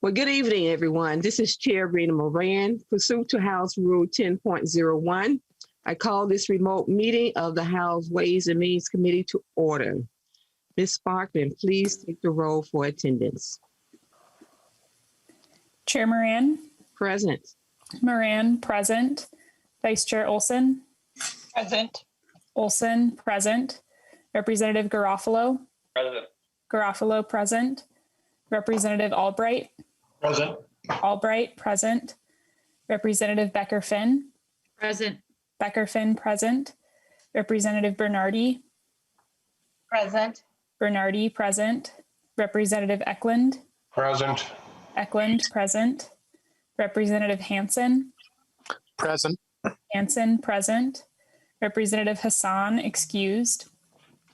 Well, good evening, everyone. This is Chair Rena Moran. Pursuant to House Rule 10.01, I call this remote meeting of the House Ways and Means Committee to order. Ms. Sparkman, please take the roll for attendance. Chair Moran. Present. Moran, present. Vice Chair Olson. Present. Olson, present. Representative Garofalo. Present. Garofalo, present. Representative Albright. Present. Albright, present. Representative Becker-Finn. Present. Becker-Finn, present. Representative Bernardi. Present. Bernardi, present. Representative Eklund. Present. Eklund, present. Representative Hansen. Present. Hansen, present. Representative Hassan, excused.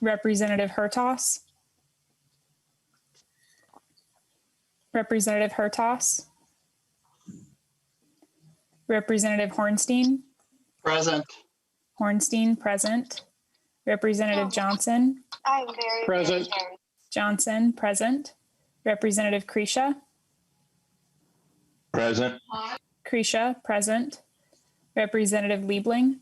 Representative Hertas. Representative Hertas. Representative Hornstein. Present. Hornstein, present. Representative Johnson. I'm very Present. Johnson, present. Representative Kresha. Present. Kresha, present. Representative Liebling.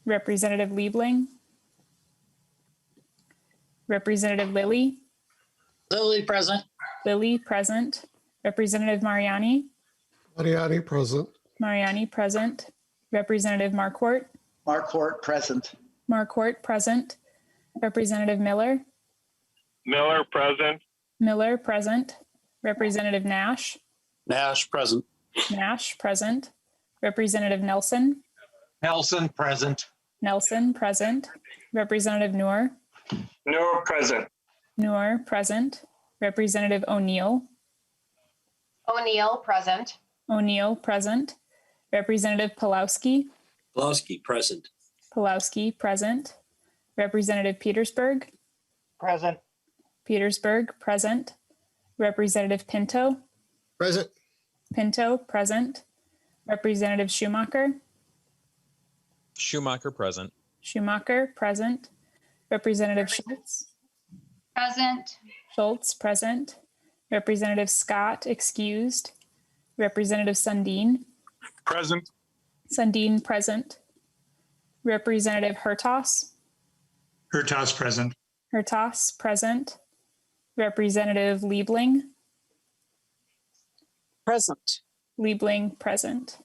Representative Liebling. Representative Lilly. Lily, present. Lilly, present. Representative Mariani. Mariani, present. Mariani, present. Representative Marquardt. Marquardt, present. Marquardt, present. Representative Miller. Miller, present. Miller, present. Representative Nash. Nash, present. Nash, present. Representative Nelson. Nelson, present. Nelson, present. Representative Noor. Noor, present. Noor, present. Representative O'Neill. O'Neill, present. O'Neill, present. Representative Pulowski. Pulowski, present. Pulowski, present. Representative Petersburg. Present. Petersburg, present. Representative Pinto. Present. Pinto, present. Representative Schumacher. Schumacher, present. Schumacher, present. Representative Schultz. Present. Schultz, present. Representative Scott, excused. Representative Sundin. Present. Sundin, present. Representative Hertas. Hertas, present. Hertas, present. Representative Liebling. Present. Liebling, present.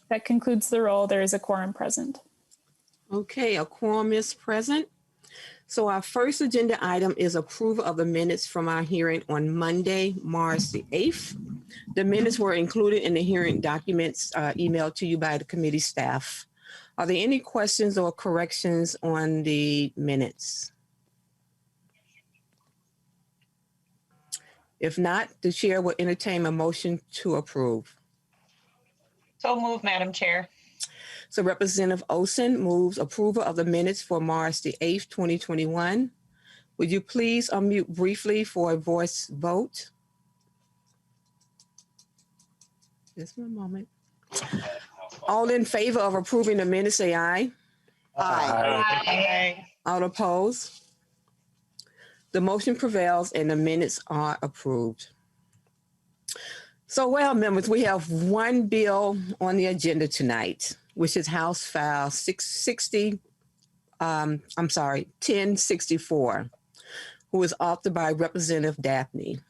That concludes the roll. There is a quorum present. Okay, a quorum is present. So our first agenda item is approval of the minutes from our hearing on Monday, March the 8th. The minutes were included in the hearing documents emailed to you by the committee staff. Are there any questions or corrections on the minutes? If not, the chair will entertain a motion to approve. So move, Madam Chair. So Representative Olson moves approval of the minutes for March the 8th, 2021. Would you please unmute briefly for a voice vote? Just one moment. All in favor of approving the minutes, say aye. Aye. All opposed? The motion prevails and the minutes are approved. So, well, members, we have one bill on the agenda tonight, which is House File 1064, who is authored by Representative Davnie.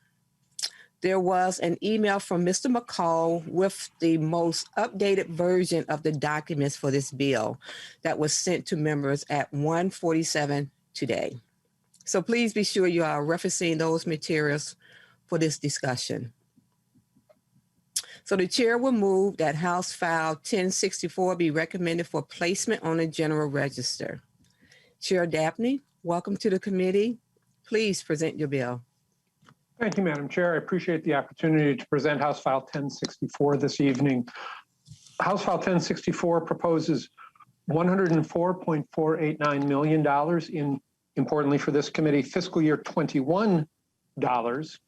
There was an email from Mr. McCall with the most updated version of the documents for this bill that was sent to members at 1:47 today. So please be sure you are referencing those materials for this discussion. So the chair will move that House File 1064 be recommended for placement on the General Register. Chair Davnie, welcome to the committee. Please present your bill. Thank you, Madam Chair. I appreciate the opportunity to present House File 1064 this evening. House File 1064 proposes $104.489 million in, importantly for this committee, fiscal year 21 dollars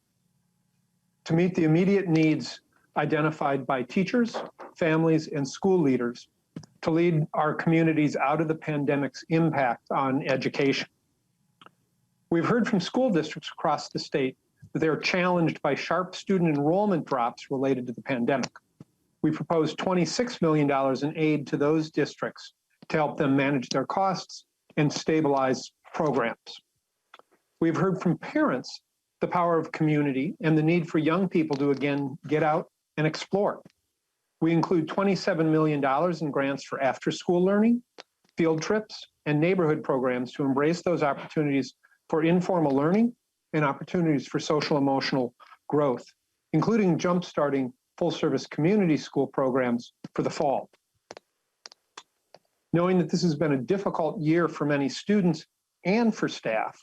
to meet the immediate needs identified by teachers, families, and school leaders to lead our communities out of the pandemic's impact on education. We've heard from school districts across the state that they're challenged by sharp student enrollment drops related to the pandemic. We proposed $26 million in aid to those districts to help them manage their costs and stabilize programs. We've heard from parents the power of community and the need for young people to again get out and explore. We include $27 million in grants for after-school learning, field trips, and neighborhood programs to embrace those opportunities for informal learning and opportunities for social emotional growth, including jump-starting full-service community school programs for the fall. Knowing that this has been a difficult year for many students and for staff,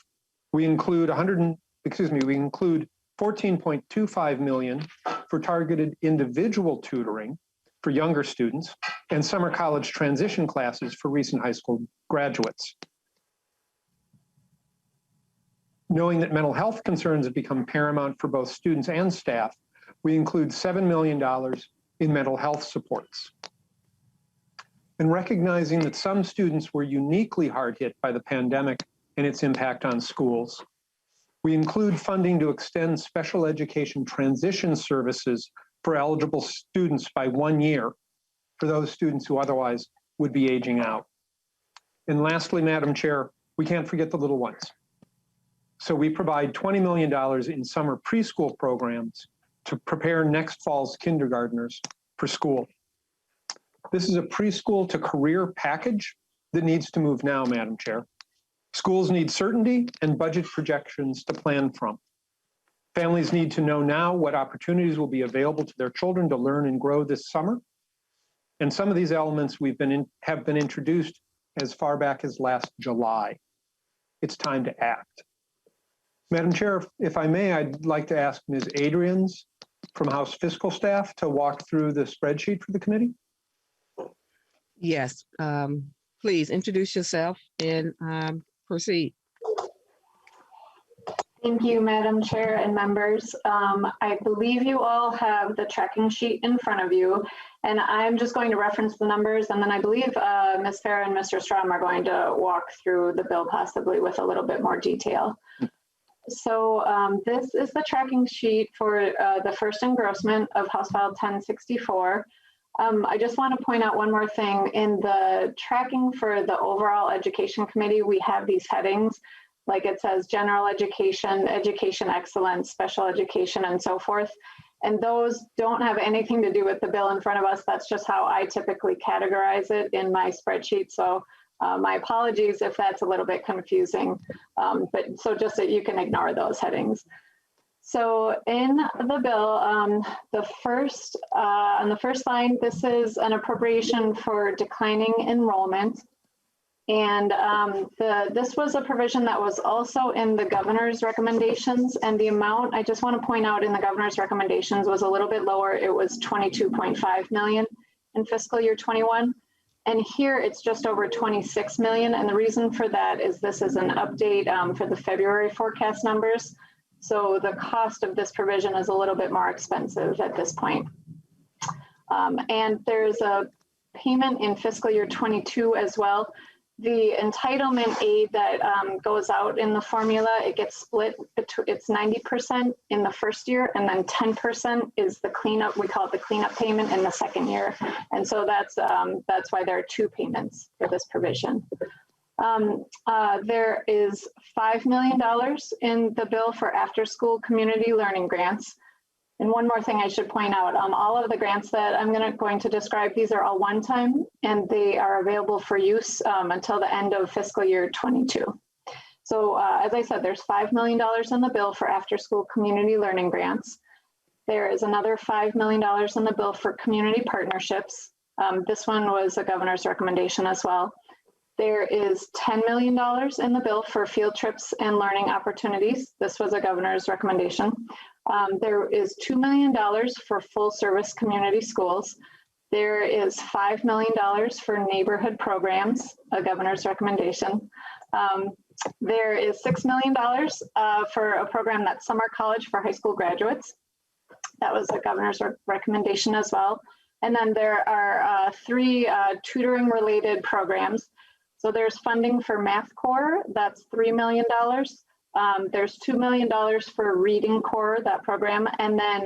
we include $14.25 million for targeted individual tutoring for younger students and summer college transition classes for recent high school graduates. Knowing that mental health concerns have become paramount for both students and staff, we include $7 million in mental health supports. And recognizing that some students were uniquely hard hit by the pandemic and its impact on schools, we include funding to extend special education transition services for eligible students by 1 year for those students who otherwise would be aging out. And lastly, Madam Chair, we can't forget the little ones. So we provide $20 million in summer preschool programs to prepare next fall's kindergartners for school. This is a preschool to career package that needs to move now, Madam Chair. Schools need certainty and budget projections to plan from. Families need to know now what opportunities will be available to their children to learn and grow this summer. And some of these elements have been introduced as far back as last July. It's time to act. Madam Chair, if I may, I'd like to ask Ms. Adrians from House Fiscal Staff to walk through the spreadsheet for the committee. Yes, please introduce yourself and proceed. Thank you, Madam Chair and members. I believe you all have the tracking sheet in front of you, and I'm just going to reference the numbers, and then I believe Ms. Farah and Mr. Strom are going to walk through the bill possibly with a little bit more detail. So this is the tracking sheet for the first engrossment of House File 1064. I just want to point out one more thing. In the tracking for the overall education committee, we have these headings, like it says general education, education excellence, special education, and so forth. And those don't have anything to do with the bill in front of us. That's just how I typically categorize it in my spreadsheet. So my apologies if that's a little bit confusing, but so just that you can ignore those headings. So in the bill, on the first line, this is an appropriation for declining enrollment. And this was a provision that was also in the governor's recommendations, and the amount, I just want to point out, in the governor's recommendations was a little bit lower. It was 22.5 million in fiscal year 21. And here it's just over 26 million. And the reason for that is this is an update for the February forecast numbers. So the cost of this provision is a little bit more expensive at this point. And there's a payment in fiscal year 22 as well. The entitlement aid that goes out in the formula, it gets split, it's 90% in the first year, and then 10% is the cleanup, we call it the cleanup payment, in the second year. And so that's why there are two payments for this provision. There is $5 million in the bill for after-school community learning grants. And one more thing I should point out, all of the grants that I'm going to describe, these are all one-time, and they are available for use until the end of fiscal year 22. So as I said, there's $5 million in the bill for after-school community learning grants. There is another $5 million in the bill for community partnerships. This one was a governor's recommendation as well. There is $10 million in the bill for field trips and learning opportunities. This was a governor's recommendation. There is $2 million for full service community schools. There is $5 million for neighborhood programs, a governor's recommendation. There is $6 million for a program that's summer college for high school graduates. That was a governor's recommendation as well. And then there are 3 tutoring related programs. So there's funding for Math Corps, that's $3 million. There's $2 million for Reading Core, that program. And then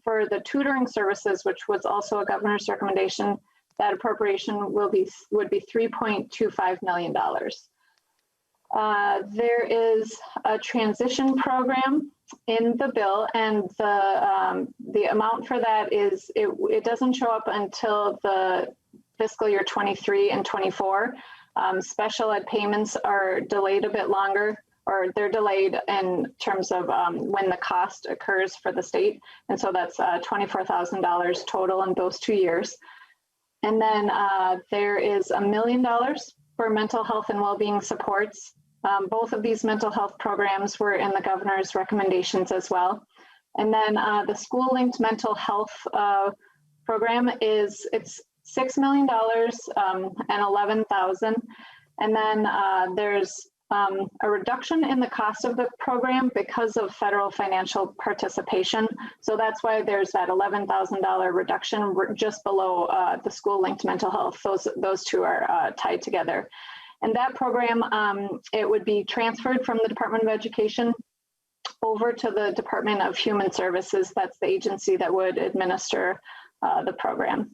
for the tutoring services, which was also a governor's recommendation, that appropriation would be $3.25 million. There is a transition program in the bill, and the amount for that is, it doesn't show up until the fiscal year 23 and 24. Special ed payments are delayed a bit longer, or they're delayed in terms of when the cost occurs for the state. And so that's $24,000 total in those 2 years. And then there is $1 million for mental health and well-being supports. Both of these mental health programs were in the governor's recommendations as well. And then the school-linked mental health program it's $6 million and 11,000. And then there's a reduction in the cost of the program because of federal financial participation. So that's why there's that $11,000 reduction just below the school-linked mental health. Those two are tied together. And that program, it would be transferred from the Department of Education over to the Department of Human Services. That's the agency that would administer the program.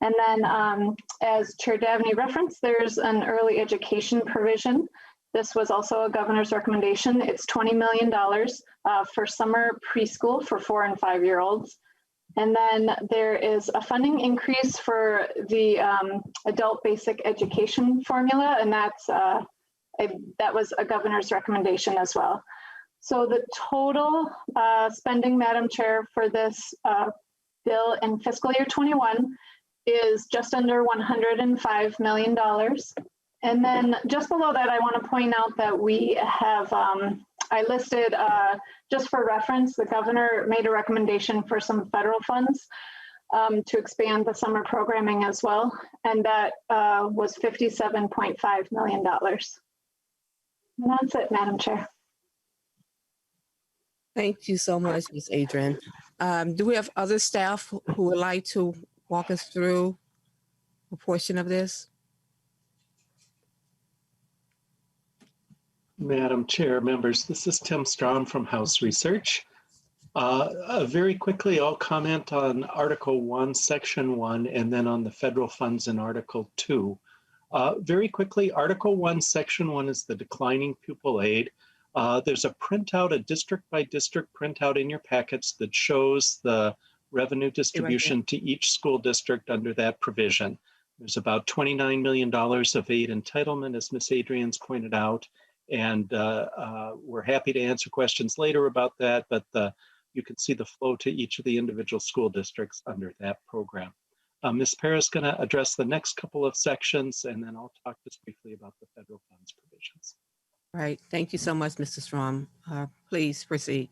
And then as Chair Davnie referenced, there's an early education provision. This was also a governor's recommendation. It's $20 million for summer preschool for 4 and 5 year olds. And then there is a funding increase for the adult basic education formula, and that was a governor's recommendation as well. So the total spending, Madam Chair, for this bill in fiscal year 21 is just under $105 million. And then just below that, I want to point out that we have, I listed, just for reference, the governor made a recommendation for some federal funds to expand the summer programming as well. And that was $57.5 million. And that's it, Madam Chair. Thank you so much, Ms. Adrian. Do we have other staff who would like to walk us through a portion of this? Madam Chair, members, this is Tim Strom from House Research. Very quickly, I'll comment on Article 1, Section 1, and then on the federal funds in Article 2. Very quickly, Article 1, Section 1 is the declining pupil aid. There's a printout, a district-by-district printout in your packets that shows the revenue distribution to each school district under that provision. There's about $29 million of aid entitlement, as Ms. Adrian's pointed out. And we're happy to answer questions later about that, but you can see the flow to each of the individual school districts under that program. Ms. Parra is going to address the next couple of sections, and then I'll talk just briefly about the federal funds provisions. Right. Thank you so much, Mr. Strom. Please proceed.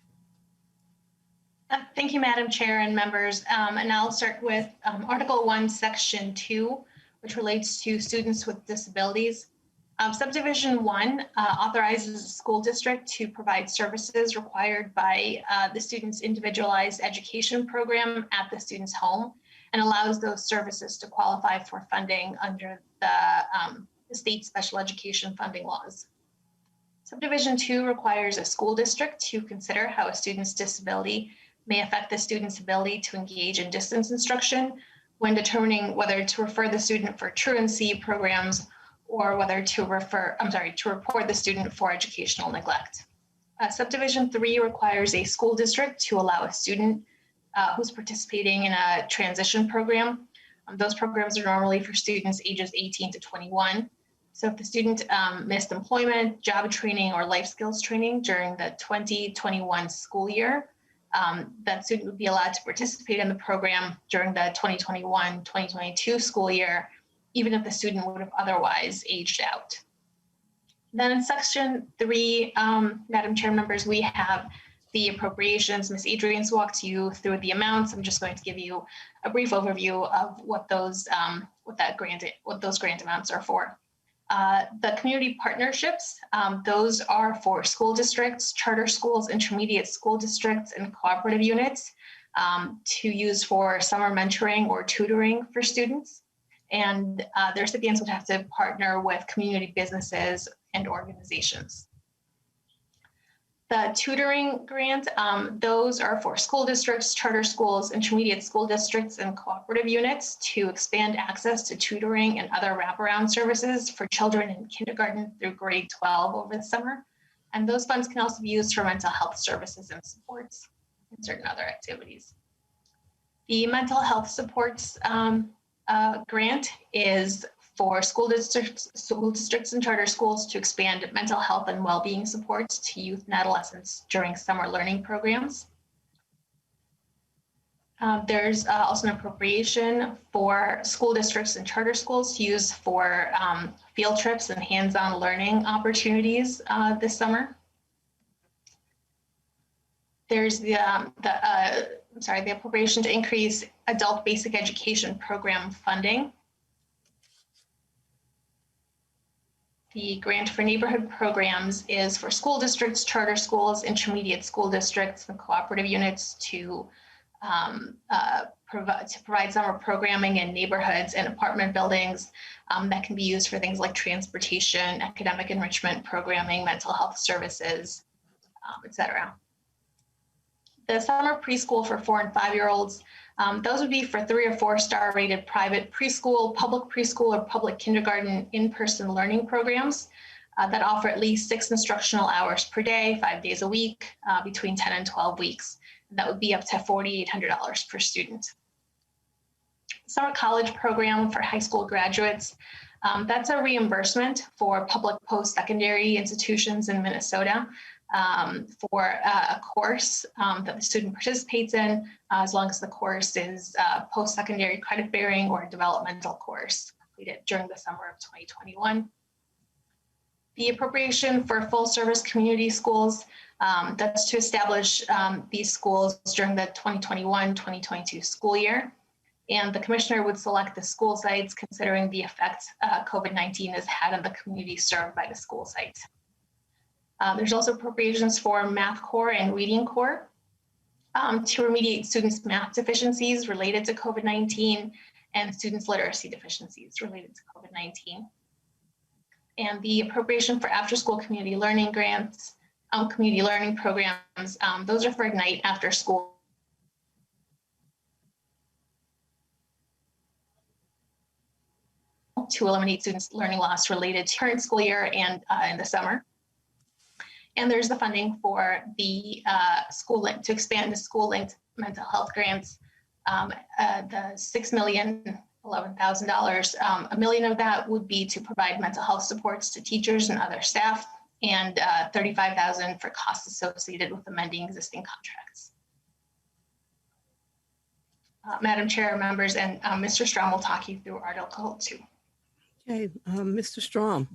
Thank you, Madam Chair and members. And I'll start with Article 1, Section 2, which relates to students with disabilities. Subdivision 1 authorizes a school district to provide services required by the student's individualized education program at the student's home, and allows those services to qualify for funding under the state special education funding laws. Subdivision 2 requires a school district to consider how a student's disability may affect the student's ability to engage in distance instruction when determining whether to refer the student for truancy programs or whether to report the student for educational neglect. Subdivision 3 requires a school district to allow a student who's participating in a transition program. Those programs are normally for students ages 18 to 21. So if the student missed employment, job training, or life skills training during the 2021 school year, that student would be allowed to participate in the program during the 2021-2022 school year, even if the student would have otherwise aged out. Then in Section 3, Madam Chair, members, we have the appropriations. Ms. Adrian's walked you through the amounts. I'm just going to give you a brief overview of what those grant amounts are for. The community partnerships, those are for school districts, charter schools, intermediate school districts, and cooperative units to use for summer mentoring or tutoring for students. And the recipients would have to partner with community businesses and organizations. The tutoring grant, those are for school districts, charter schools, intermediate school districts, and cooperative units to expand access to tutoring and other wraparound services for children in kindergarten through grade 12 over the summer. And those funds can also be used for mental health services and supports and certain other activities. The mental health supports grant is for school districts and charter schools to expand mental health and well-being supports to youth and adolescents during summer learning programs. There's also an appropriation for school districts and charter schools to use for field trips and hands-on learning opportunities this summer. There's the appropriation to increase adult basic education program funding. The grant for neighborhood programs is for school districts, charter schools, intermediate school districts, and cooperative units to provide summer programming in neighborhoods and apartment buildings that can be used for things like transportation, academic enrichment programming, mental health services, etc. The summer preschool for 4 and 5-year-olds, those would be for 3 or 4-star rated private preschool, public preschool, or public kindergarten in-person learning programs that offer at least 6 instructional hours per day, 5 days a week, between 10 and 12 weeks. That would be up to $4,800 per student. Summer college program for high school graduates, that's a reimbursement for public post-secondary institutions in Minnesota for a course that the student participates in, as long as the course is post-secondary credit-bearing or a developmental course completed during the summer of 2021. The appropriation for full-service community schools, that's to establish these schools during the 2021-2022 school year. And the commissioner would select the school sites considering the effect COVID-19 has had on the community served by the school site. There's also appropriations for Math Core and Reading Core to remediate students' math deficiencies related to COVID-19 and students' literacy deficiencies related to COVID-19. And the appropriation for after-school community learning grants, community learning programs, those are for Ignite after school. To eliminate students' learning loss related to current school year and in the summer. And there's the funding for the school link to expand the school linked mental health grants. The $6,011,000, $1 million of that would be to provide mental health supports to teachers and other staff, and $35,000 for costs associated with amending existing contracts. Madam Chair, members, and Mr. Strom will talk you through Article 2. Okay, Mr. Strom.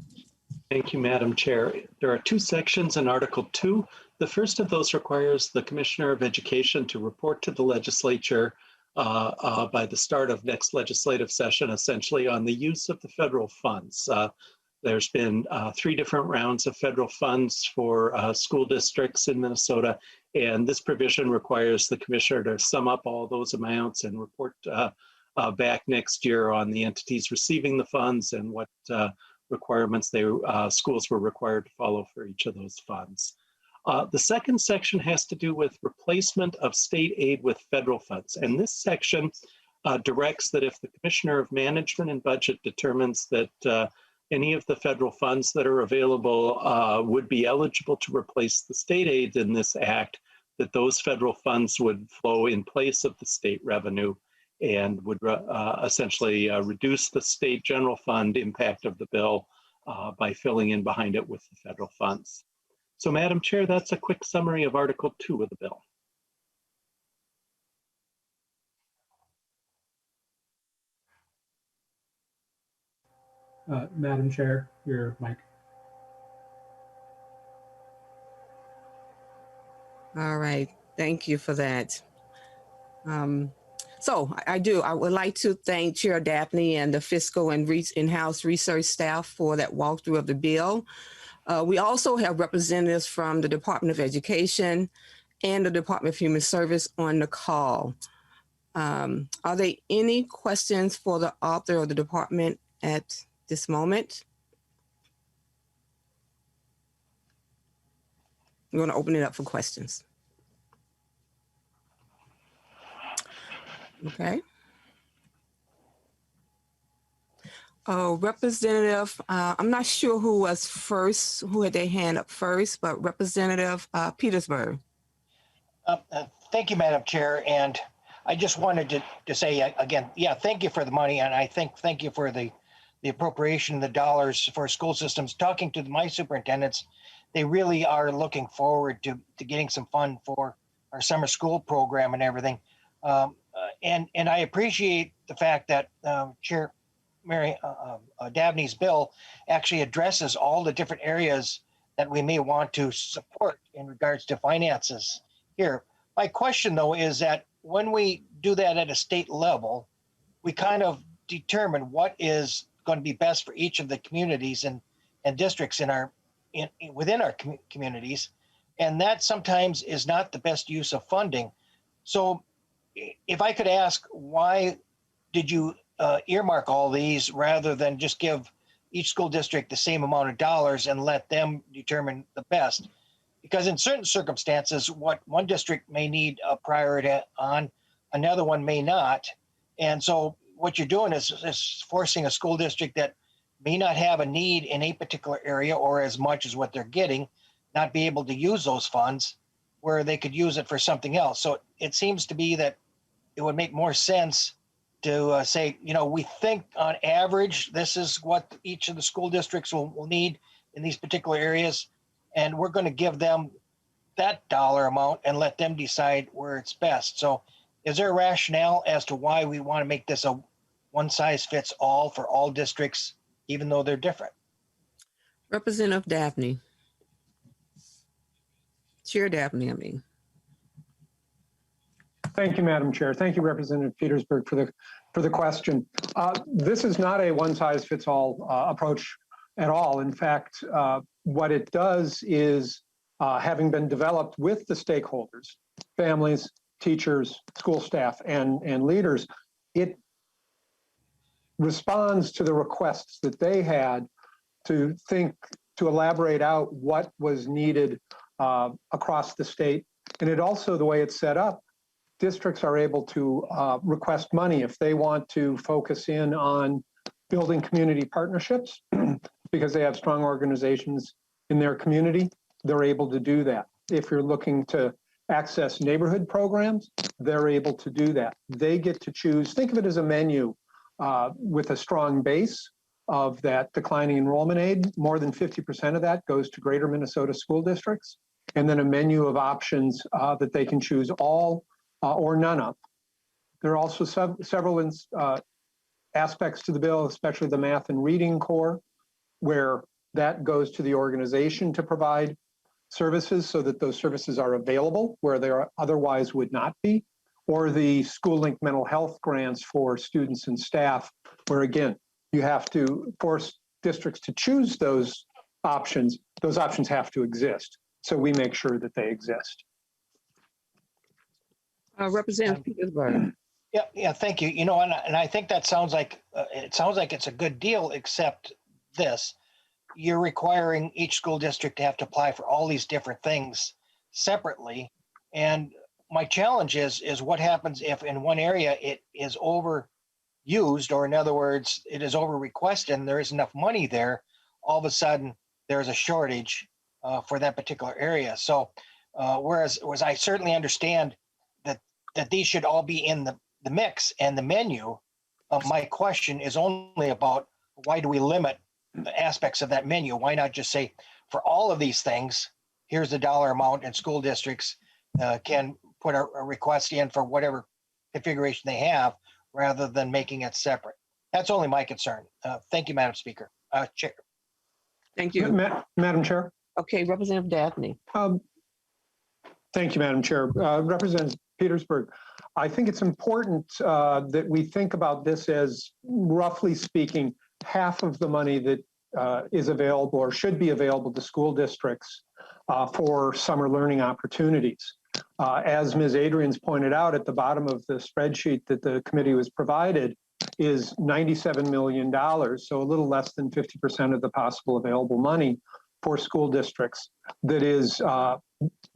Thank you, Madam Chair. There are 2 sections in Article 2. The first of those requires the Commissioner of Education to report to the legislature by the start of next legislative session, essentially on the use of the federal funds. There's been 3 different rounds of federal funds for school districts in Minnesota, and this provision requires the Commissioner to sum up all those amounts and report back next year on the entities receiving the funds and what requirements schools were required to follow for each of those funds. The second section has to do with replacement of state aid with federal funds. And this section directs that if the Commissioner of Management and Budget determines that any of the federal funds that are available would be eligible to replace the state aid in this act, that those federal funds would flow in place of the state revenue and would essentially reduce the state general fund impact of the bill by filling in behind it with the federal funds. So, Madam Chair, that's a quick summary of Article 2 of the bill. Madam Chair, your mic. All right, thank you for that. So I would like to thank Chair Davnie and the fiscal and in-house research staff for that walkthrough of the bill. We also have representatives from the Department of Education and the Department of Human Service on the call. Are there any questions for the author of the department at this moment? I'm going to open it up for questions. Okay. Representative, I'm not sure who was first, who had their hand up first, but Representative Petersburg. Thank you, Madam Chair. And I just wanted to say again, yeah, thank you for the money. And I thank you for the appropriation, the dollars for school systems. Talking to my superintendents, they really are looking forward to getting some fun for our summer school program and everything. And I appreciate the fact that Chair Mary Davnie's bill actually addresses all the different areas that we may want to support in regards to finances here. My question, though, is that when we do that at a state level, we kind of determine what is going to be best for each of the communities and districts within our communities, and that sometimes is not the best use of funding. So if I could ask, why did you earmark all these rather than just give each school district the same amount of dollars and let them determine the best? Because in certain circumstances, what one district may need a priority on, another one may not. And so what you're doing is forcing a school district that may not have a need in a particular area or as much as what they're getting, not be able to use those funds where they could use it for something else. So it seems to be that it would make more sense to say, we think on average, this is what each of the school districts will need in these particular areas. And we're going to give them that dollar amount and let them decide where it's best. So is there a rationale as to why we want to make this a one size fits all for all districts, even though they're different? Representative Davnie. Chair Davnie, I mean. Thank you, Madam Chair. Thank you, Representative Petersburg, for the question. This is not a one-size-fits-all approach at all. In fact, what it does is, having been developed with the stakeholders, families, teachers, school staff, and leaders, it responds to the requests that they had to elaborate out what was needed across the state. And it also, the way it's set up, districts are able to request money if they want to focus in on building community partnerships because they have strong organizations in their community. They're able to do that. If you're looking to access neighborhood programs, they're able to do that. They get to choose, think of it as a menu with a strong base of that declining enrollment aid. More than 50% of that goes to greater Minnesota school districts, and then a menu of options that they can choose all or none of. There are also several aspects to the bill, especially the math and reading core, where that goes to the organization to provide services so that those services are available where they otherwise would not be, or the school link mental health grants for students and staff, where again, you have to force districts to choose those options. Those options have to exist. So we make sure that they exist. Representative Petersburg. Yeah, thank you. And I think that sounds like it's a good deal, except this. You're requiring each school district to have to apply for all these different things separately. And my challenge is what happens if in one area it is overused, or in other words, it is over requested and there isn't enough money there. All of a sudden, there's a shortage for that particular area. So whereas I certainly understand that these should all be in the mix and the menu, my question is only about why do we limit the aspects of that menu? Why not just say for all of these things, here's the dollar amount, and school districts can put a request in for whatever configuration they have rather than making it separate. That's only my concern. Thank you, Madam Speaker. Chair. Thank you. Madam Chair. Okay, Representative Davnie. Thank you, Madam Chair. Representative Petersburg, I think it's important that we think about this as, roughly speaking, half of the money that is available or should be available to school districts for summer learning opportunities. As Ms. Adrian's pointed out, at the bottom of the spreadsheet that the committee was provided is $97 million, so a little less than 50% of the possible available money for school districts that is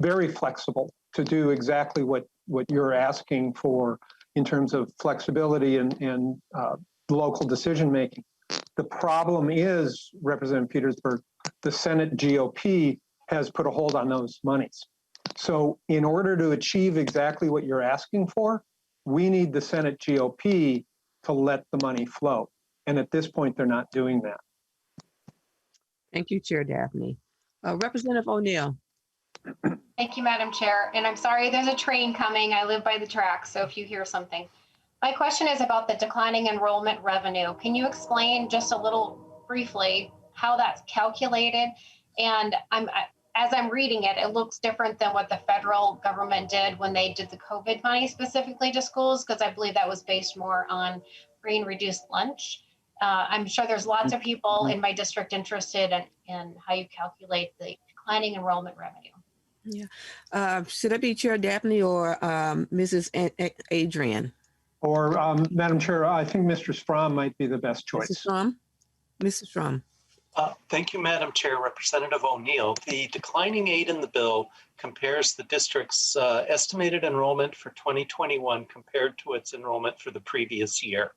very flexible to do exactly what you're asking for in terms of flexibility and local decision making. The problem is, Representative Petersburg, the Senate GOP has put a hold on those monies. So in order to achieve exactly what you're asking for, we need the Senate GOP to let the money flow. And at this point, they're not doing that. Thank you, Chair Davnie. Representative O'Neill. Thank you, Madam Chair. And I'm sorry, there's a train coming. I live by the tracks, so if you hear something. My question is about the declining enrollment revenue. Can you explain just a little briefly how that's calculated? And as I'm reading it, it looks different than what the federal government did when they did the COVID money specifically to schools, because I believe that was based more on free and reduced lunch. I'm sure there's lots of people in my district interested in how you calculate the declining enrollment revenue. Yeah. Should it be Chair Davnie or Mrs. Adrian? Or, Madam Chair, I think Mr. Strom might be the best choice. Mr. Strom? Mr. Strom. Thank you, Madam Chair. Representative O'Neill. The declining aid in the bill compares the district's estimated enrollment for 2021 compared to its enrollment for the previous year.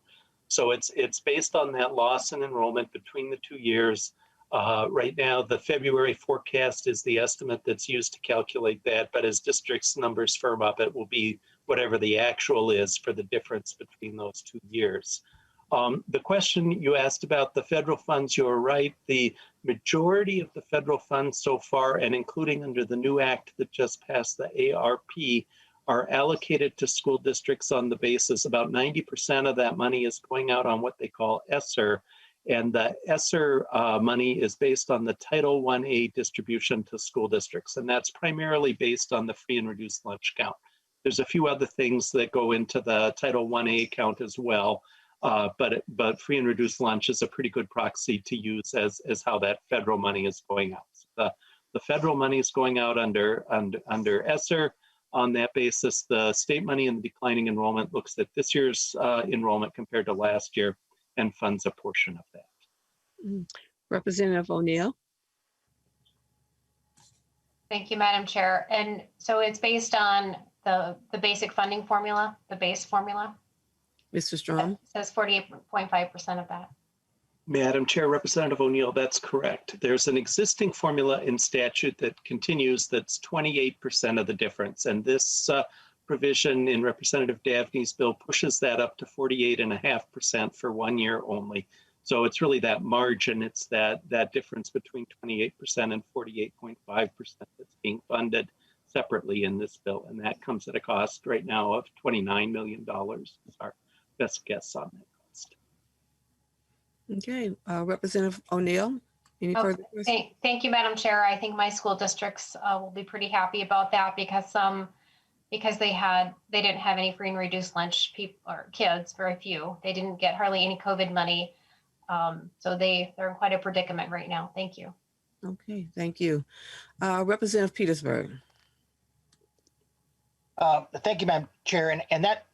So it's based on that loss in enrollment between the 2 years. Right now, the February forecast is the estimate that's used to calculate that, but as districts' numbers firm up, it will be whatever the actual is for the difference between those 2 years. The question you asked about the federal funds, you're right. The majority of the federal funds so far, and including under the new act that just passed, the ARP, are allocated to school districts on the basis about 90% of that money is going out on what they call ESSER. And the ESSER money is based on the Title 1A distribution to school districts. And that's primarily based on the free and reduced lunch count. There's a few other things that go into the Title 1A count as well. But free and reduced lunch is a pretty good proxy to use as how that federal money is going out. So the federal money is going out under ESSER. On that basis, the state money in the declining enrollment looks at this year's enrollment compared to last year and funds a portion of that. Representative O'Neill. Thank you, Madam Chair. And so it's based on the basic funding formula, the base formula? Mr. Strom. It says 48.5% of that. Madam Chair, Representative O'Neill, that's correct. There's an existing formula in statute that continues that's 28% of the difference. And this provision in Representative Davnie's bill pushes that up to 48.5% for 1 year only. So it's really that margin, it's that difference between 28% and 48.5% that's being funded separately in this bill. And that comes at a cost right now of $29 million is our best guess on that cost. Okay, Representative O'Neill, any further questions? Thank you, Madam Chair. I think my school districts will be pretty happy about that because they didn't have any free and reduced lunch kids, very few. They didn't get hardly any COVID money. So they're in quite a predicament right now. Thank you. Okay, thank you. Representative Petersburg. Thank you, Madam Chair. And that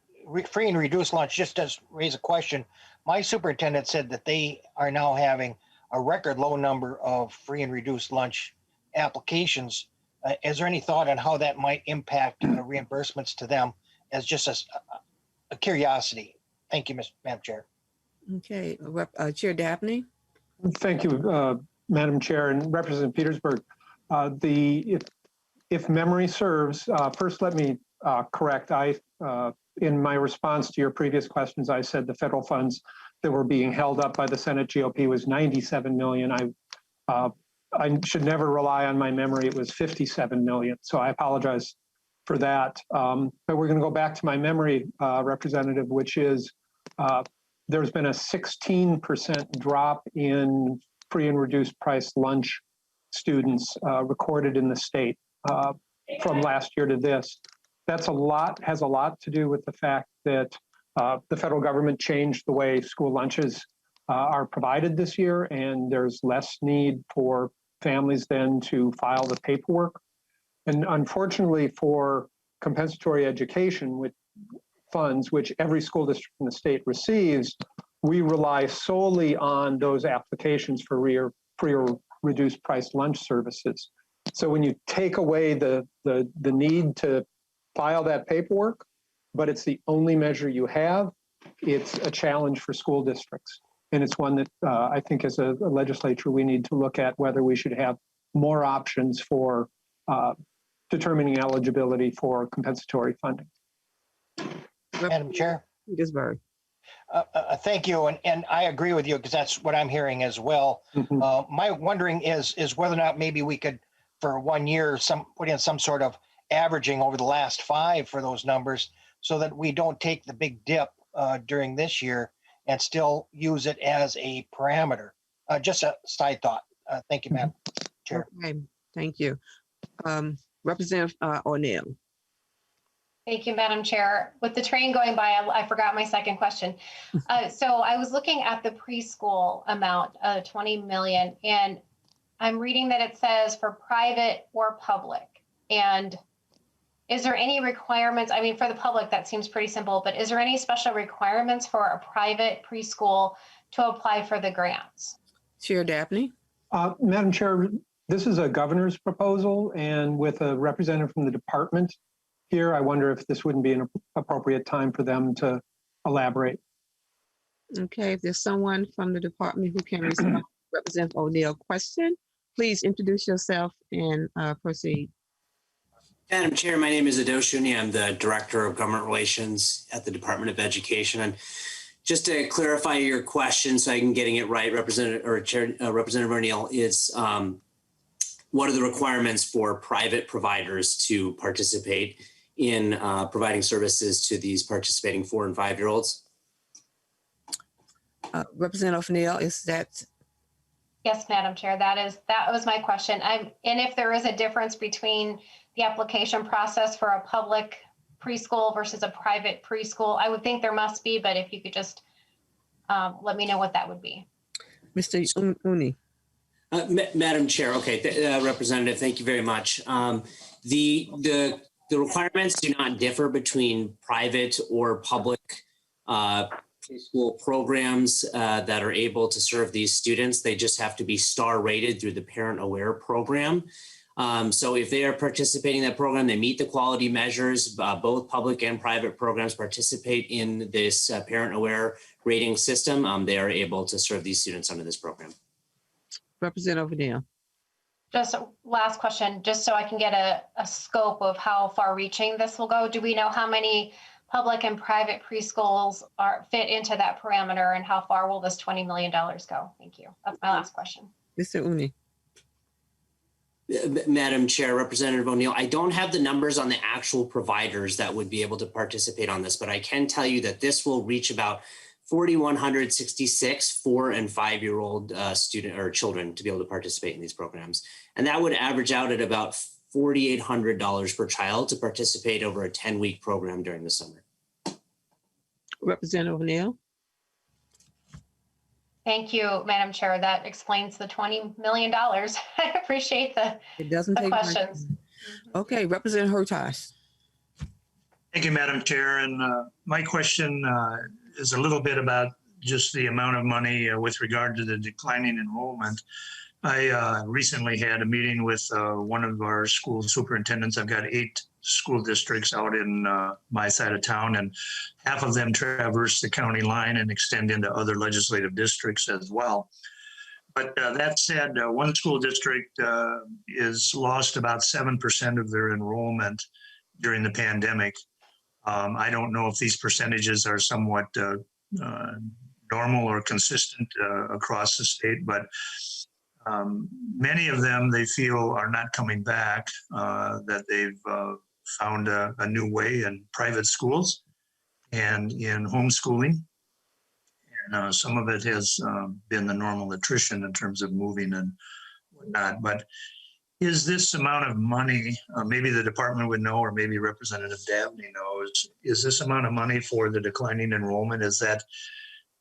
free and reduced lunch just does raise a question. My superintendent said that they are now having a record low number of free and reduced lunch applications. Is there any thought on how that might impact reimbursements to them as just a curiosity? Thank you, Madam Chair. Okay, Chair Davnie. Thank you, Madam Chair and Representative Petersburg. If memory serves, first let me correct. In my response to your previous questions, I said the federal funds that were being held up by the Senate GOP was $97 million. I should never rely on my memory. It was $57 million. So I apologize for that. But we're going to go back to my memory, Representative, which is there's been a 16% drop in free and reduced price lunch students recorded in the state from last year to this. Has a lot to do with the fact that the federal government changed the way school lunches are provided this year, and there's less need for families then to file the paperwork. And unfortunately for compensatory education funds, which every school district in the state receives, we rely solely on those applications for reduced price lunch services. So when you take away the need to file that paperwork, but it's the only measure you have, it's a challenge for school districts. And it's one that I think as a legislature, we need to look at whether we should have more options for determining eligibility for compensatory funding. Madam Chair. Petersburg. Thank you, and I agree with you because that's what I'm hearing as well. My wondering is whether or not maybe we could, for 1 year, put in some sort of averaging over the last 5 for those numbers, so that we don't take the big dip during this year and still use it as a parameter. Just a side thought. Thank you, Madam Chair. Okay, thank you. Representative O'Neill. Thank you, Madam Chair. With the train going by, I forgot my second question. So I was looking at the preschool amount of 20 million, and I'm reading that it says for private or public. And is there any requirements? I mean, for the public, that seems pretty simple, but is there any special requirements for a private preschool to apply for the grants? Chair Davnie. Madam Chair, this is a governor's proposal, and with a representative from the department here, I wonder if this wouldn't be an appropriate time for them to elaborate. Okay, if there's someone from the department who can respond to Representative O'Neill's question, please introduce yourself and proceed. Madam Chair, my name is Ado Shuni. I'm the Director of Government Relations at the Department of Education. And just to clarify your question so I can getting it right, Representative O'Neill, is what are the requirements for private providers to participate in providing services to these participating 4- and 5-year-olds? Representative O'Neill, is that? Yes, Madam Chair, that was my question. And if there is a difference between the application process for a public preschool versus a private preschool, I would think there must be, but if you could just let me know what that would be. Mr. Uni. Madam Chair, okay, Representative, thank you very much. The requirements do not differ between private or public preschool programs that are able to serve these students. They just have to be star rated through the Parent Aware program. So if they are participating in that program, they meet the quality measures. Both public and private programs participate in this Parent Aware rating system. They are able to serve these students under this program. Representative O'Neill. Just a last question, just so I can get a scope of how far reaching this will go. Do we know how many public and private preschools fit into that parameter, and how far will this $20 million go? Thank you. That's my last question. Mr. Uni. Madam Chair, Representative O'Neill, I don't have the numbers on the actual providers that would be able to participate on this, but I can tell you that this will reach about 4,166 4- and 5-year-old student or children to be able to participate in these programs. And that would average out at about $4,800 per child to participate over a 10-week program during the summer. Representative O'Neill. Thank you, Madam Chair. That explains the $20 million. I appreciate the questions. Okay, Representative Hurtas. Thank you, Madam Chair. And my question is a little bit about just the amount of money with regard to the declining enrollment. I recently had a meeting with one of our school superintendents. I've got 8 school districts out in my side of town, and half of them traverse the county line and extend into other legislative districts as well. But that said, one school district is lost about 7% of their enrollment during the pandemic. I don't know if these percentages are somewhat normal or consistent across the state, but many of them they feel are not coming back, that they've found a new way in private schools and in homeschooling. And some of it has been the normal attrition in terms of moving and whatnot. But is this amount of money, maybe the department would know, or maybe Representative Davnie knows, is this amount of money for the declining enrollment? Is that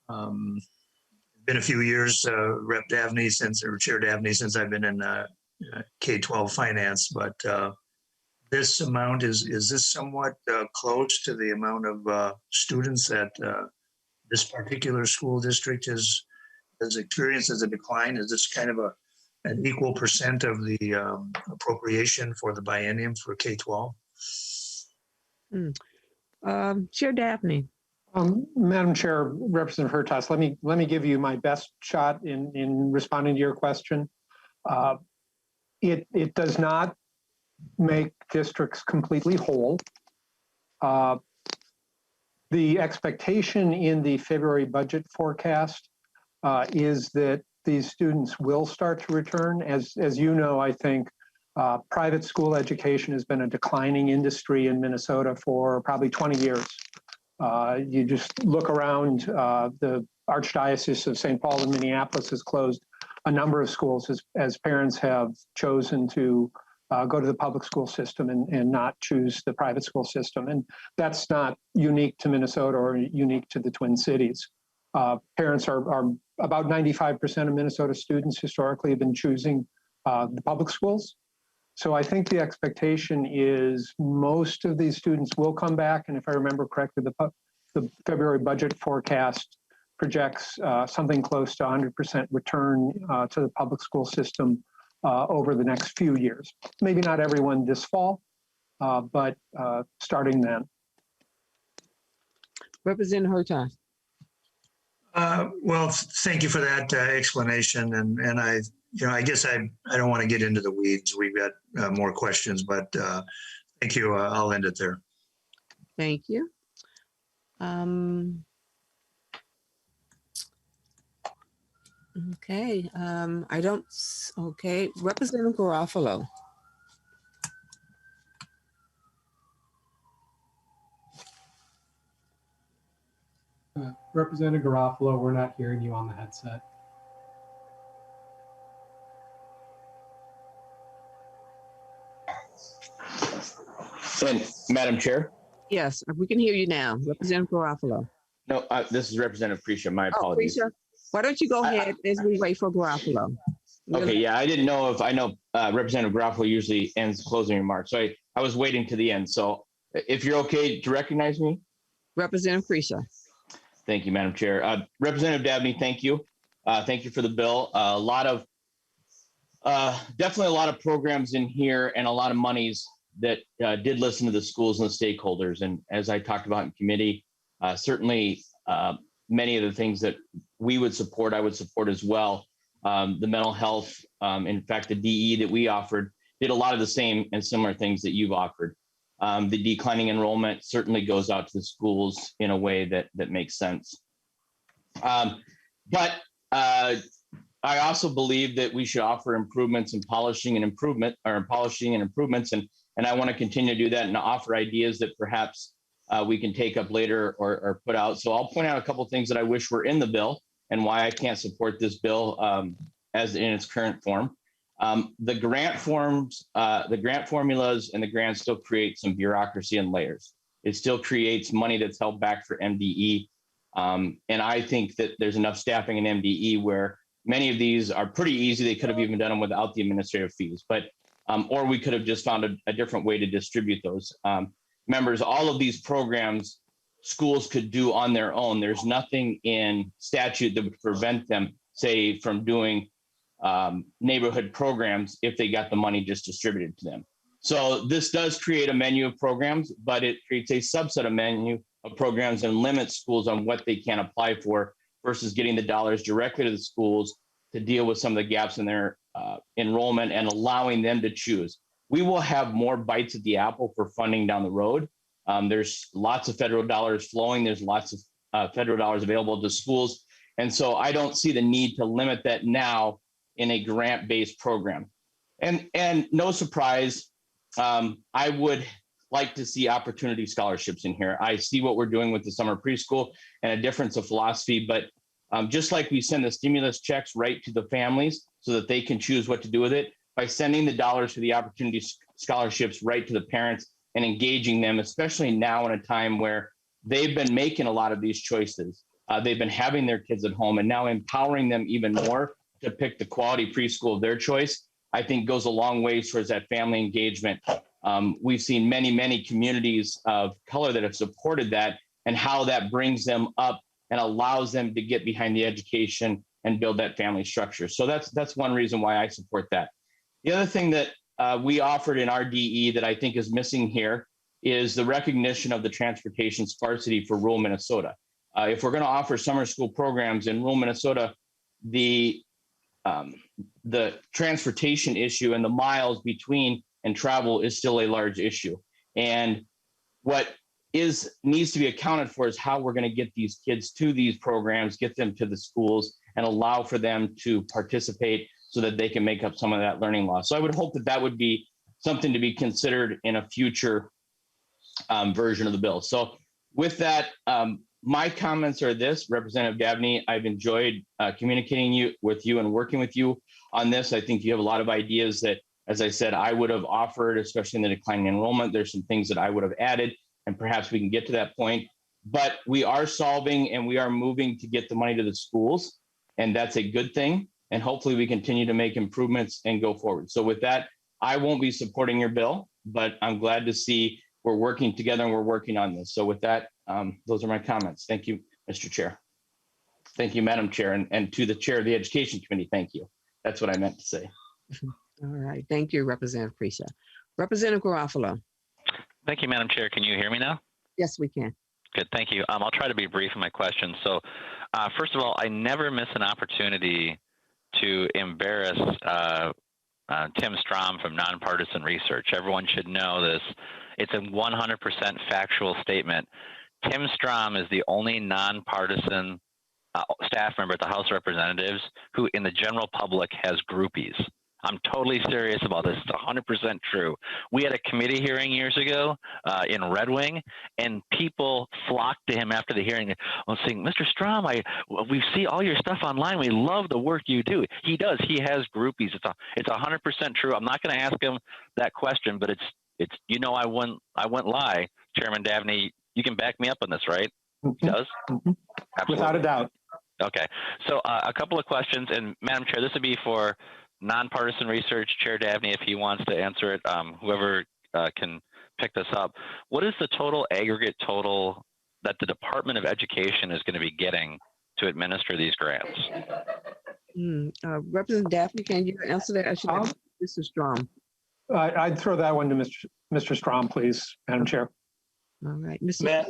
been a few years, Rep Davnie or Chair Davnie, since I've been in K-12 finance, but this amount, is this somewhat close to the amount of students that this particular school district has experienced as a decline? Is this kind of an equal percent of the appropriation for the biennium for K-12? Chair Davnie. Madam Chair, Representative Hertas, let me give you my best shot in responding to your question. It does not make districts completely whole. The expectation in the February budget forecast is that these students will start to return. As you know, I think private school education has been a declining industry in Minnesota for probably 20 years. You just look around, the Archdiocese of St. Paul in Minneapolis has closed a number of schools as parents have chosen to go to the public school system and not choose the private school system. And that's not unique to Minnesota or unique to the Twin Cities. Parents are about 95% of Minnesota students historically have been choosing the public schools. So I think the expectation is most of these students will come back. And if I remember correctly, the February budget forecast projects something close to 100% return to the public school system over the next few years. Maybe not everyone this fall, but starting then. Representative Hertas. Well, thank you for that explanation. And I guess I don't want to get into the weeds. We've got more questions, but thank you. I'll end it there. Thank you. Okay. Okay. Representative Garofalo. Representative Garofalo, we're not hearing you on the headset. And Madam Chair? Yes, we can hear you now. Representative Garofalo. No, this is Representative Precia. My apologies. Precia, why don't you go ahead as we wait for Garofalo? Okay, yeah, I didn't know if, I know Representative Garofalo usually ends closing remarks. So I was waiting to the end. So if you're okay to recognize me? Representative Precia. Thank you, Madam Chair. Representative Davnie, thank you. Thank you for the bill. Definitely a lot of programs in here and a lot of monies that did listen to the schools and the stakeholders. And as I talked about in committee, certainly many of the things that we would support, I would support as well. The mental health, in fact, the DE that we offered did a lot of the same and similar things that you've offered. The declining enrollment certainly goes out to the schools in a way that makes sense. But I also believe that we should offer improvements and polishing and improvements, and I want to continue to do that and offer ideas that perhaps we can take up later or put out. So I'll point out a couple of things that I wish were in the bill and why I can't support this bill as in its current form. The grant forms, the grant formulas and the grants still create some bureaucracy and layers. It still creates money that's held back for MDE. And I think that there's enough staffing in MDE where many of these are pretty easy. They could have even done them without the administrative fees, but or we could have just found a different way to distribute those. Members, all of these programs schools could do on their own. There's nothing in statute that would prevent them, say, from doing neighborhood programs if they got the money just distributed to them. So this does create a menu of programs, but it creates a subset of menu of programs and limits schools on what they can apply for versus getting the dollars directly to the schools to deal with some of the gaps in their enrollment and allowing them to choose. We will have more bites at the apple for funding down the road. There's lots of federal dollars flowing. There's lots of federal dollars available to schools. And so I don't see the need to limit that now in a grant-based program. And no surprise, I would like to see opportunity scholarships in here. I see what we're doing with the summer preschool and a difference of philosophy, but just like we send the stimulus checks right to the families so that they can choose what to do with it, by sending the dollars for the opportunity scholarships right to the parents and engaging them, especially now in a time where they've been making a lot of these choices. They've been having their kids at home and now empowering them even more to pick the quality preschool of their choice, I think goes a long way towards that family engagement. We've seen many, many communities of color that have supported that and how that brings them up and allows them to get behind the education and build that family structure. So that's one reason why I support that. The other thing that we offered in our DE that I think is missing here is the recognition of the transportation sparsity for rural Minnesota. If we're going to offer summer school programs in rural Minnesota, the transportation issue and the miles between and travel is still a large issue. And what needs to be accounted for is how we're going to get these kids to these programs, get them to the schools, and allow for them to participate so that they can make up some of that learning loss. So I would hope that that would be something to be considered in a future version of the bill. So with that, my comments are this, Representative Davnie, I've enjoyed communicating with you and working with you on this. I think you have a lot of ideas that, as I said, I would have offered, especially in the declining enrollment. There's some things that I would have added, and perhaps we can get to that point. But we are solving and we are moving to get the money to the schools, and that's a good thing. And hopefully we continue to make improvements and go forward. So with that, I won't be supporting your bill, but I'm glad to see we're working together and we're working on this. So with that, those are my comments. Thank you, Mr. Chair. Thank you, Madam Chair, and to the Chair of the Education Committee, thank you. That's what I meant to say. All right. Thank you, Representative Precia. Representative Garofalo. Thank you, Madam Chair. Can you hear me now? Yes, we can. Good, thank you. I'll try to be brief in my questions. So first of all, I never miss an opportunity to embarrass Tim Strom from Nonpartisan Research. Everyone should know this. It's a 100% factual statement. Tim Strom is the only nonpartisan staff member at the House of Representatives who in the general public has groupies. I'm totally serious about this. It's 100% true. We had a committee hearing years ago in Red Wing, and people flocked to him after the hearing, saying, "Mr. Strom, we see all your stuff online. We love the work you do." He does. He has groupies. It's 100% true. I'm not going to ask him that question, but it's I wouldn't lie. Chairman Davnie, you can back me up on this, right? Mm-hmm. He does? Mm-hmm. Without a doubt. Okay. So a couple of questions, and Madam Chair, this would be for Nonpartisan Research, Chair Davnie, if he wants to answer it, whoever can pick this up. What is the total aggregate total that the Department of Education is going to be getting to administer these grants? Representative Davnie, can you answer that? I should have Mr. Strom. I'd throw that one to Mr. Strom, please, Madam Chair. All right,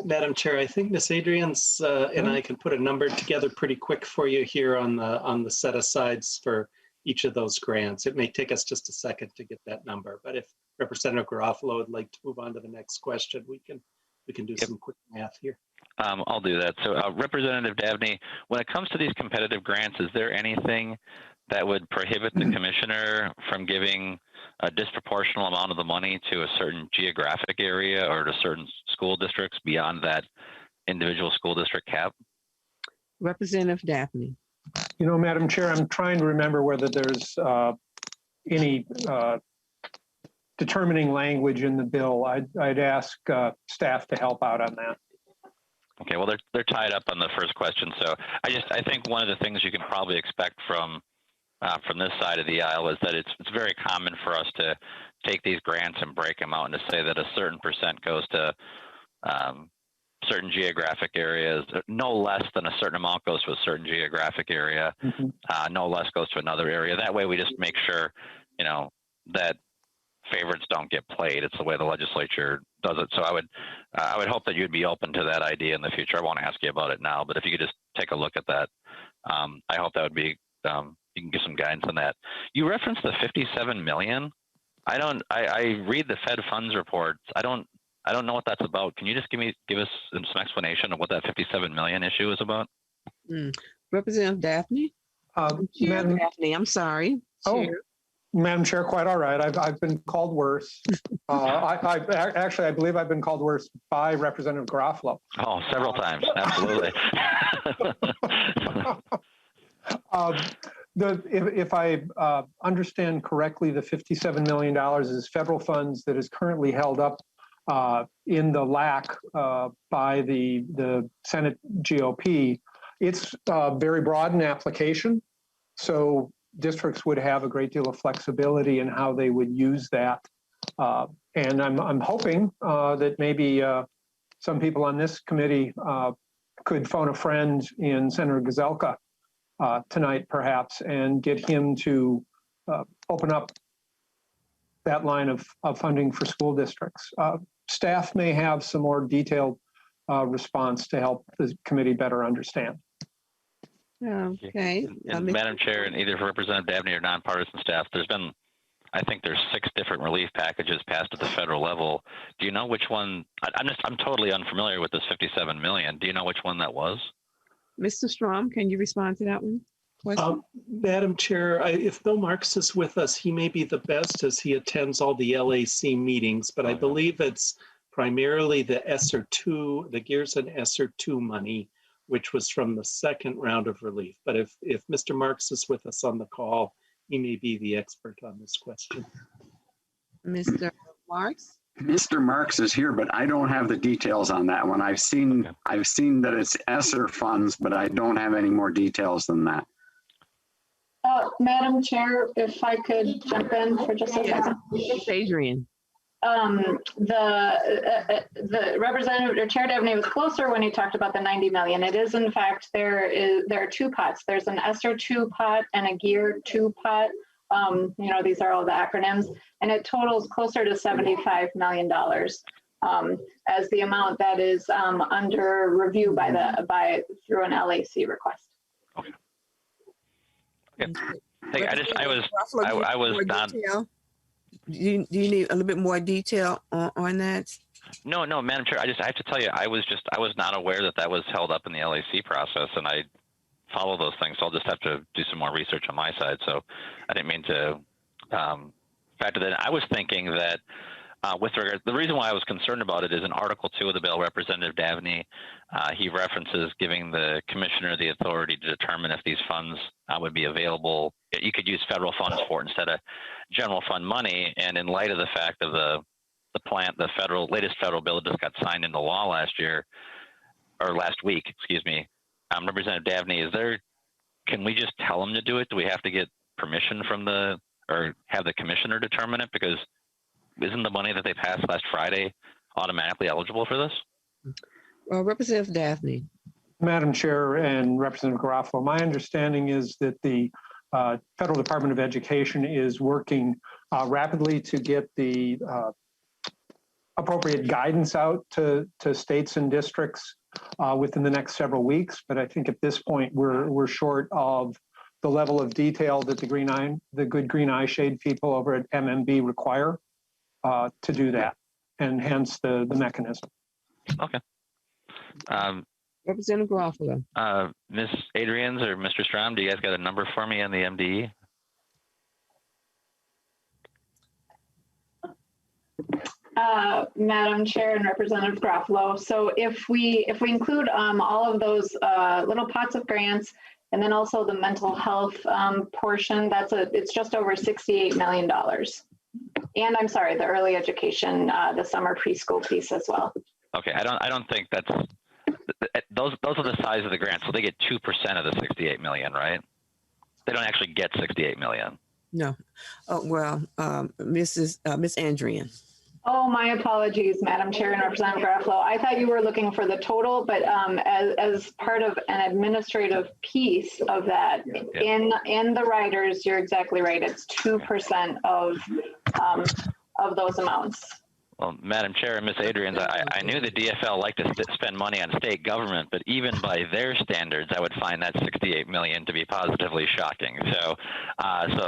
Madam Chair, I think Ms. Adrians and I can put a number together pretty quick for you here on the set asides for each of those grants. It may take us just a second to get that number, but if Representative Garofalo would like to move on to the next question, we can do some quick math here. I'll do that. So Representative Davnie, when it comes to these competitive grants, is there anything that would prohibit the commissioner from giving a disproportional amount of the money to a certain geographic area or to certain school districts beyond that individual school district cap? Representative Davnie. Madam Chair, I'm trying to remember whether there's any determining language in the bill. I'd ask staff to help out on that. Okay, well, they're tied up on the first question. So I think one of the things you can probably expect from this side of the aisle is that it's very common for us to take these grants and break them out and to say that a certain percent goes to certain geographic areas, no less than a certain amount goes to a certain geographic area, no less goes to another area. That way we just make sure, that favorites don't get played. It's the way the legislature does it. So I would hope that you'd be open to that idea in the future. I won't ask you about it now, but if you could just take a look at that, I hope that would be, you can give some guidance on that. You referenced the 57 million. I read the Fed funds reports. I don't know what that's about. Can you just give us some explanation of what that 57 million issue is about? Representative Davnie? Madam Davnie, I'm sorry. Chair. Madam Chair, quite all right. I've been called worse. I believe I've been called worse by Representative Garofalo. Oh, several times. Absolutely. If I understand correctly, the $57 million is federal funds that is currently held up in the LAC by the Senate GOP. It's very broad in application, so districts would have a great deal of flexibility in how they would use that. And I'm hoping that maybe some people on this committee could phone a friend in Senator Gazelka tonight perhaps and get him to open up that line of funding for school districts. Staff may have some more detailed response to help the committee better understand. Okay. And Madam Chair, and either for Representative Davnie or nonpartisan staff, I think there's 6 different relief packages passed at the federal level. Do you know which one? I'm totally unfamiliar with this 57 million. Do you know which one that was? Mr. Strom, can you respond to that one? Madam Chair, if Bill Marks is with us, he may be the best as he attends all the LAC meetings, but I believe it's primarily the ESSER 2, the GEARS and ESSER 2 money, which was from the second round of relief. But if Mr. Marks is with us on the call, he may be the expert on this question. Mr. Marks? Mr. Marks is here, but I don't have the details on that one. I've seen that it's ESSER funds, but I don't have any more details than that. Madam Chair, if I could jump in for just a second. Adrian. The representative or Chair Davnie was closer when he talked about the 90 million. It is, in fact, there are 2 pots. There's an ESSER 2 pot and a GEAR 2 pot. These are all the acronyms, and it totals closer to $75 million as the amount that is under review through an LAC request. Okay. Hey, I was not. Do you need a little bit more detail on that? No, Madam Chair, I have to tell you, I was not aware that was held up in the LAC process, and I follow those things. So I'll just have to do some more research on my side. So I didn't mean to factor that in. I was thinking that with regard, the reason why I was concerned about it is in Article 2 of the bill, Representative Davnie, he references giving the commissioner the authority to determine if these funds would be available. You could use federal funds for it instead of general fund money. And in light of the fact of the latest federal bill that just got signed into law last week, excuse me, Representative Davnie, can we just tell him to do it? Do we have to get permission or have the commissioner determine it? Because isn't the money that they passed last Friday automatically eligible for this? Representative Davnie. Madam Chair and Representative Garofalo, my understanding is that the Federal Department of Education is working rapidly to get the appropriate guidance out to states and districts within the next several weeks. But I think at this point, we're short of the level of detail that the good green eye shade people over at MMB require to do that, and hence the mechanism. Okay. Representative Garofalo. Ms. Adrians or Mr. Strom, do you guys got a number for me on the MDE? Madam Chair and Representative Garofalo, so if we include all of those little pots of grants, and then also the mental health portion, it's just over $68 million. And I'm sorry, the early education, the summer preschool piece as well. Okay, I don't think those are the size of the grant, so they get 2% of the 68 million, right? They don't actually get 68 million. No. Miss Andrian. Oh, my apologies, Madam Chair and Representative Garofalo. I thought you were looking for the total, but as part of an administrative piece of that, in the riders, you're exactly right. It's 2% of those amounts. Well, Madam Chair and Ms. Adrians, I knew the DFL liked to spend money on state government, but even by their standards, I would find that 68 million to be positively shocking. So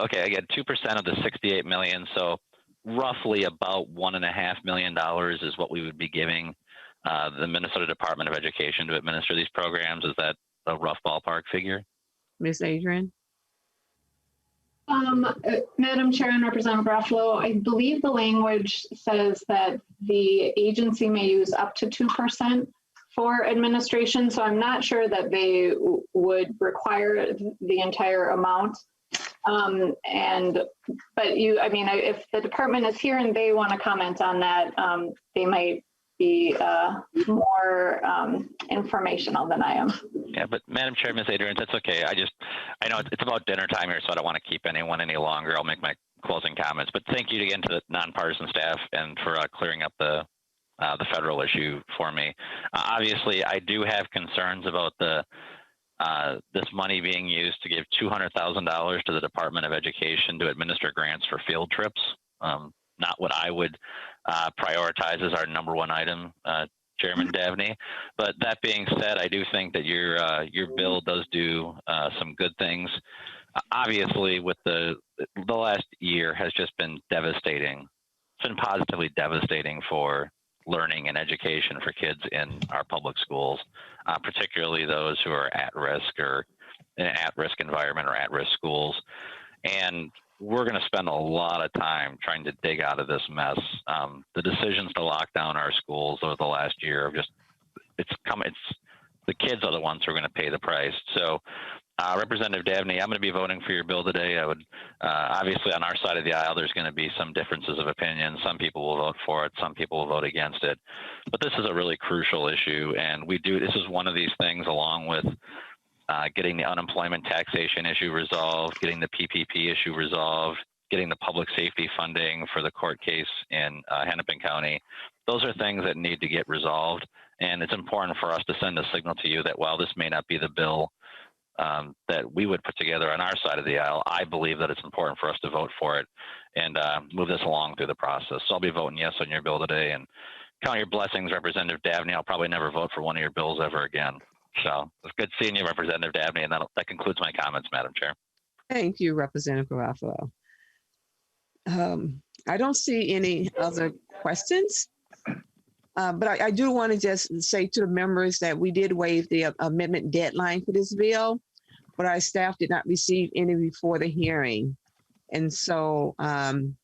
okay, again, 2% of the 68 million, so roughly about $1.5 million is what we would be giving the Minnesota Department of Education to administer these programs. Is that a rough ballpark figure? Ms. Adrian? Madam Chair and Representative Garofalo, I believe the language says that the agency may use up to 2% for administration. So I'm not sure that they would require the entire amount. But if the department is here and they want to comment on that, they might be more informational than I am. Yeah, but Madam Chair, Ms. Adrian, that's okay. I know it's about dinner time here, so I don't want to keep anyone any longer. I'll make my closing comments, but thank you again to the nonpartisan staff and for clearing up the federal issue for me. Obviously, I do have concerns about the this money being used to give $200,000 to the Department of Education to administer grants for field trips. Not what I would prioritize as our number one item, Chairman Davnie. But that being said, I do think that your bill does do some good things. Obviously, with the last year has just been devastating. It's been positively devastating for learning and education for kids in our public schools, particularly those who are at risk or in an at-risk environment or at-risk schools. And we're going to spend a lot of time trying to dig out of this mess. The decisions to lock down our schools over the last year have just, it's the kids are the ones who are going to pay the price. So Representative Davnie, I'm going to be voting for your bill today. I would, obviously on our side of the aisle, there's going to be some differences of opinion. Some people will vote for it. Some people will vote against it. But this is a really crucial issue. And this is one of these things along with getting the unemployment taxation issue resolved, getting the PPP issue resolved, getting the public safety funding for the court case in Hennepin County. Those are things that need to get resolved. And it's important for us to send a signal to you that while this may not be the bill that we would put together on our side of the aisle, I believe that it's important for us to vote for it and move this along through the process. So I'll be voting yes on your bill today, and count your blessings, Representative Davnie. I'll probably never vote for one of your bills ever again. So it's good seeing you, Representative Davnie, and that concludes my comments, Madam Chair. Thank you, Representative Garofalo. I don't see any other questions, but I do want to just say to the members that we did waive the amendment deadline for this bill, but our staff did not receive any before the hearing. And so, and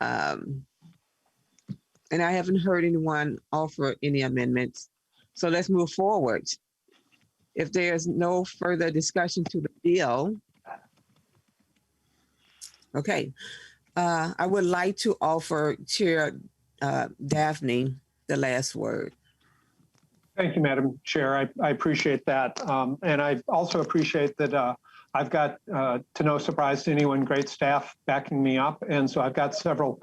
I haven't heard anyone offer any amendments. So let's move forward. If there's no further discussion to the bill, okay. I would like to offer Chair Davnie the last word. Thank you, Madam Chair. I appreciate that. And I also appreciate that I've got, to no surprise to anyone, great staff backing me up. And so I've got several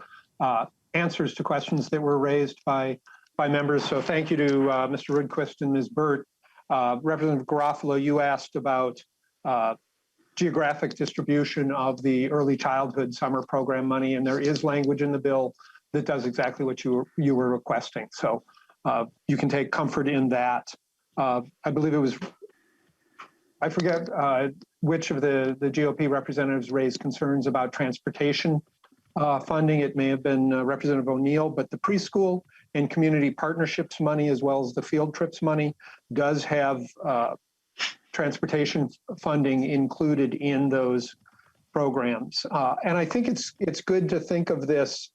answers to questions that were raised by members. So thank you to Mr. Rudquist and Ms. Burt. Representative Garofalo, you asked about geographic distribution of the early childhood summer program money, and there is language in the bill that does exactly what you were requesting. So you can take comfort in that. I believe it was, I forget which of the GOP representatives raised concerns about transportation funding. It may have been Representative O'Neill, but the preschool and community partnerships money, as well as the field trips money, does have transportation funding included in those programs. And I think it's good to think of this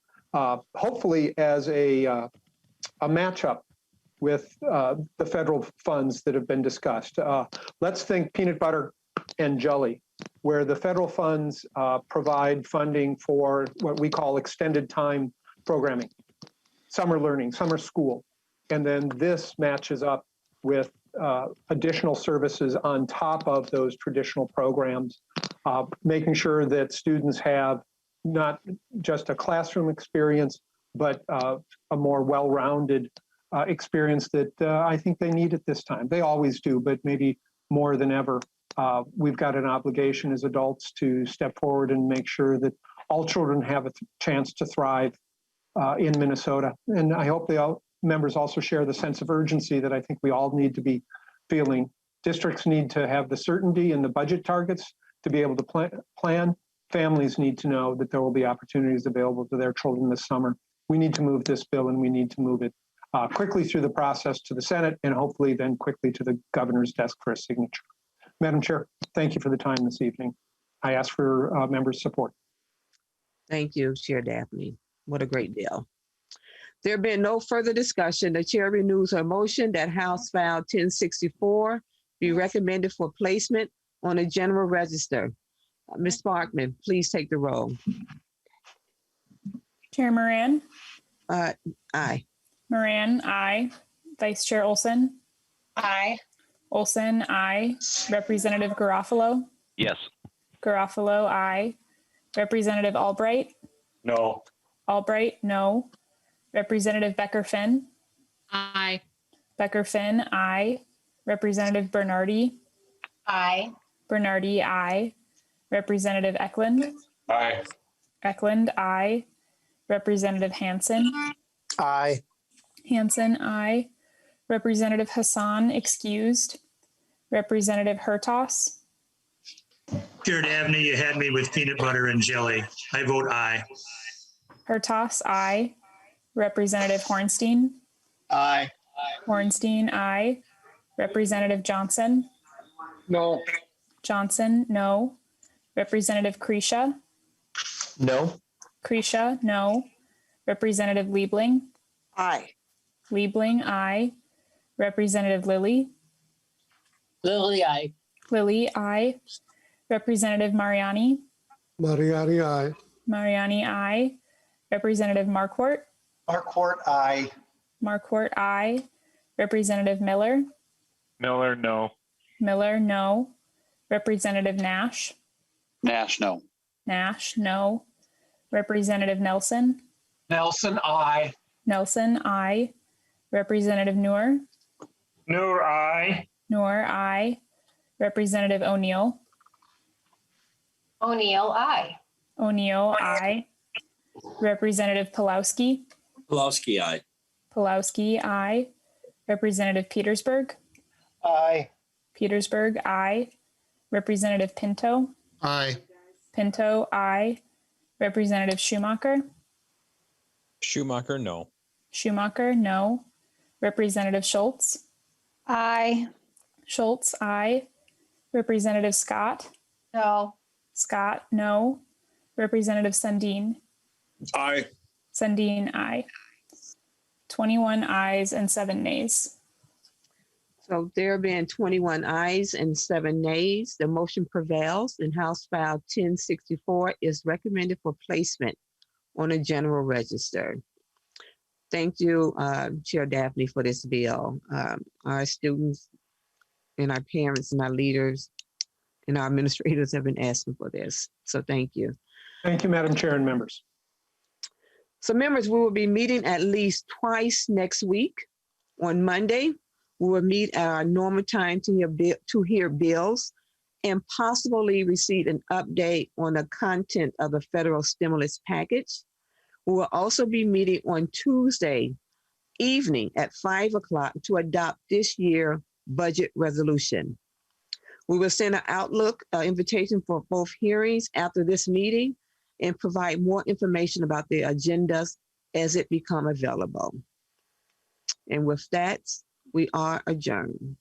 hopefully as a matchup with the federal funds that have been discussed. Let's think peanut butter and jelly, where the federal funds provide funding for what we call extended time programming, summer learning, summer school. And then this matches up with additional services on top of those traditional programs, making sure that students have not just a classroom experience, but a more well-rounded experience that I think they need at this time. They always do, but maybe more than ever. We've got an obligation as adults to step forward and make sure that all children have a chance to thrive in Minnesota. And I hope members also share the sense of urgency that I think we all need to be feeling. Districts need to have the certainty in the budget targets to be able to plan. Families need to know that there will be opportunities available to their children this summer. We need to move this bill, and we need to move it quickly through the process to the Senate, and hopefully then quickly to the governor's desk for a signature. Madam Chair, thank you for the time this evening. I ask for members' support. Thank you, Chair Davnie. What a great bill. There being no further discussion, the chair renews her motion that House File 1064 be recommended for placement on the general register. Ms. Sparkman, please take the roll. Chair Moran? Aye. Moran, aye. Vice Chair Olson? Aye. Olson, aye. Representative Garofalo? Yes. Garofalo, aye. Representative Albright? No. Albright, no. Representative Becker-Finn? Aye. Becker-Finn, aye. Representative Bernardi? Aye. Bernardi, aye. Representative Eklund? Aye. Eklund, aye. Representative Hansen? Aye. Hansen, aye. Representative Hassan, excused. Representative Hertos? Chair Davnie, you had me with peanut butter and jelly. I vote aye. Hertos, aye. Representative Hornstein? Aye. Hornstein, aye. Representative Johnson? No. Johnson, no. Representative Kresha? No. Kresha, no. Representative Liebling? Aye. Liebling, aye. Representative Lilly? Lily, aye. Lilly, aye. Representative Mariani? Mariani, aye. Mariani, aye. Representative Marquardt? Marquardt, aye. Marquardt, aye. Representative Miller? Miller, no. Miller, no. Representative Nash? Nash, no. Nash, no. Representative Nelson? Nelson, aye. Nelson, aye. Representative Noor? Noor, aye. Noor, aye. Representative O'Neill? O'Neill, aye. O'Neill, aye. Representative Pulowski? Pulowski, aye. Pulowski, aye. Representative Petersburg? Aye. Petersburg, aye. Representative Pinto? Aye. Pinto, aye. Representative Schumacher? Schumacher, no. Schumacher, no. Representative Schultz? Aye. Schultz, aye. Representative Scott? No. Scott, no. Representative Sundin? Aye. Sundin, aye. 21 ayes and 7 nays. So there being 21 ayes and 7 nays, the motion prevails and House File 1064 is recommended for placement on a general register. Thank you, Chair Davnie, for this bill. Our students and our parents and our leaders and our administrators have been asking for this. So thank you. Thank you, Madam Chair and members. So members, we will be meeting at least twice next week. On Monday, we will meet at our normal time to hear bills and possibly receive an update on the content of the federal stimulus package. We will also be meeting on Tuesday evening at 5 o'clock to adopt this year's budget resolution. We will send an Outlook invitation for both hearings after this meeting and provide more information about the agendas as it become available. And with that, we are adjourned.